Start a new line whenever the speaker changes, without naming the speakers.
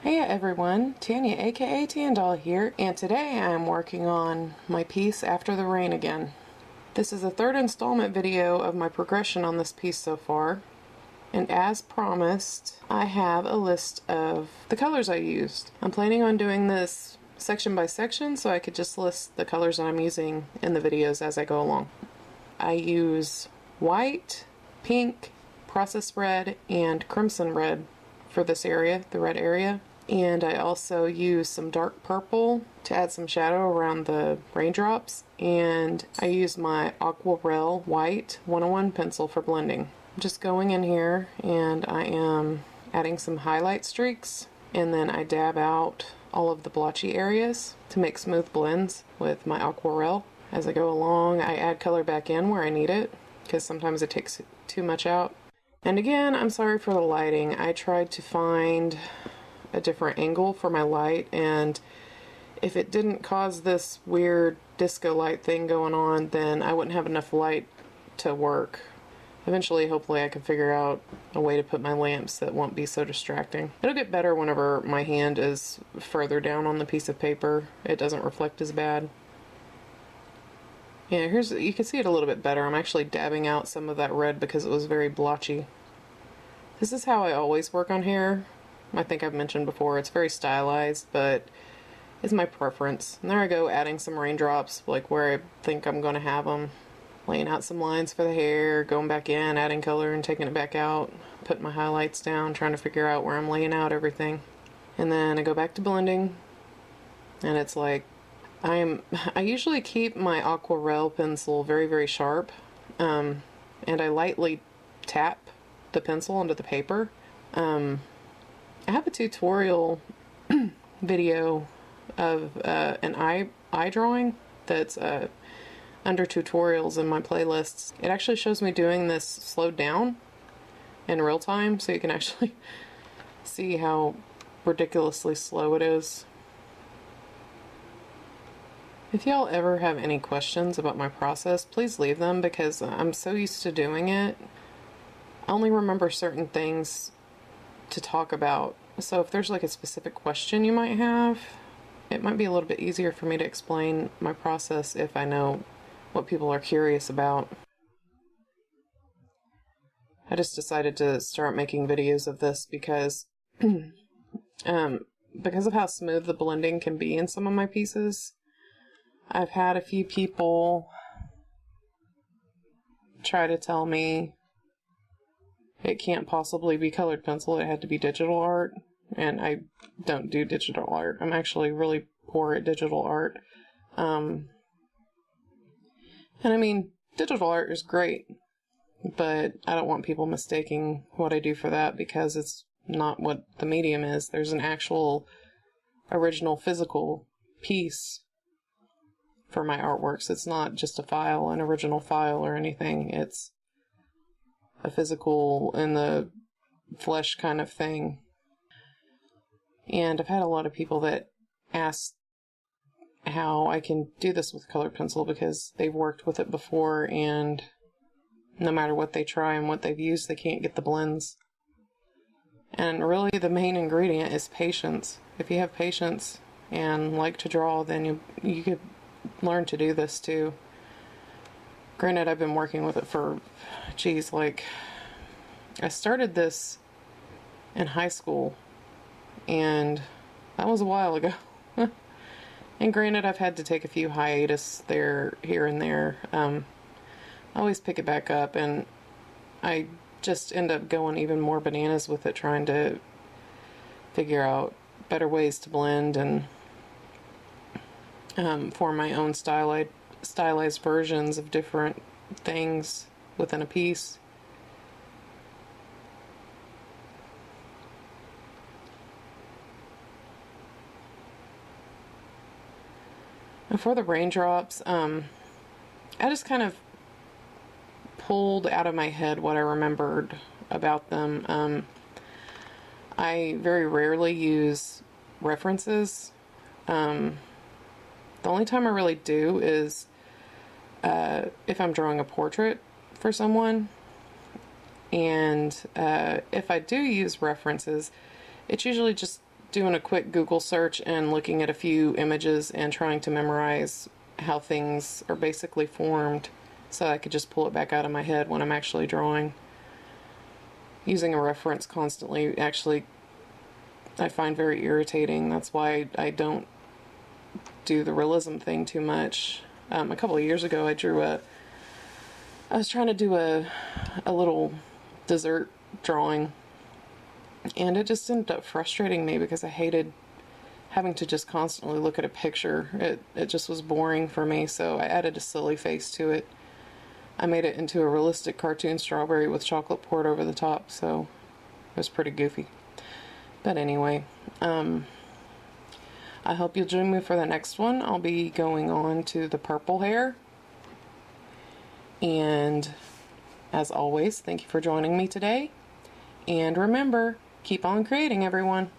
Hey everyone, Tanya aka Tandal here, and today I am working on my piece After the Rain again. This is the third installment video of my progression on this piece so far, and as promised, I have a list of the colors I used. I'm planning on doing this section by section so I could just list the colors that I'm using in the videos as I go along. I use white, pink, processed red, and crimson red for this area, the red area. And I also use some dark purple to add some shadow around the raindrops. And I use my Aquarelle White 101 pencil for blending. I'm just going in here and I am adding some highlight streaks. And then I dab out all of the blotchy areas to make smooth blends with my Aquarelle. As I go along, I add color back in where I need it, because sometimes it takes too much out. And again, I'm sorry for the lighting. I tried to find a different angle for my light, and if it didn't cause this weird disco light thing going on, then I wouldn't have enough light to work. Eventually, hopefully, I can figure out a way to put my lamps that won't be so distracting. It'll get better whenever my hand is further down on the piece of paper. It doesn't reflect as bad. Yeah, you can see it a little bit better. I'm actually dabbing out some of that red because it was very blotchy. This is how I always work on hair. I think I've mentioned before, it's very stylized, but it's my preference. And there I go, adding some raindrops, like where I think I'm going to have them. Laying out some lines for the hair, going back in, adding color and taking it back out. Putting my highlights down, trying to figure out where I'm laying out everything. And then I go back to blending, and it's like, I usually keep my Aquarelle pencil very, very sharp, and I lightly tap the pencil onto the paper. I have a tutorial video of an eye drawing that's under tutorials in my playlists. It actually shows me doing this slowed down in real time, so you can actually see how ridiculously slow it is. If y'all ever have any questions about my process, please leave them, because I'm so used to doing it. I only remember certain things to talk about. So if there's like a specific question you might have, it might be a little bit easier for me to explain my process if I know what people are curious about. I just decided to start making videos of this because of how smooth the blending can be in some of my pieces. I've had a few people try to tell me it can't possibly be colored pencil, it had to be digital art, and I don't do digital art. I'm actually really poor at digital art. And I mean, digital art is great, but I don't want people mistaking what I do for that, because it's not what the medium is. There's an actual original physical piece for my artworks. It's not just a file, an original file or anything. It's a physical in the flesh kind of thing. And I've had a lot of people that ask how I can do this with colored pencil, because they've worked with it before, and no matter what they try and what they've used, they can't get the blends. And really the main ingredient is patience. If you have patience and like to draw, then you could learn to do this too. Granted, I've been working with it for, I started this in high school, and that was a while ago. And granted, I've had to take a few hiatus here and there. I always pick it back up, and I just end up going even more bananas with it, trying to figure out better ways to blend and form my own stylized versions of different things within a piece. And for the raindrops, I just kind of pulled out of my head what I remembered about them. I very rarely use references. The only time I really do is if I'm drawing a portrait for someone. And if I do use references, it's usually just doing a quick Google search and looking at a few images and trying to memorize how things are basically formed so I could just pull it back out of my head when I'm actually drawing. Using a reference constantly, actually, I find very irritating. That's why I don't do the realism thing too much. A couple of years ago, I was trying to do a little dessert drawing, and it just ended up frustrating me because I hated having to just constantly look at a picture. It just was boring for me, so I added a silly face to it. I made it into a realistic cartoon strawberry with chocolate poured over the top, so it was pretty goofy. But anyway, I hope you'll join me for the next one. I'll be going on to the purple hair. And as always, thank you for joining me today. And remember, keep on creating, everyone.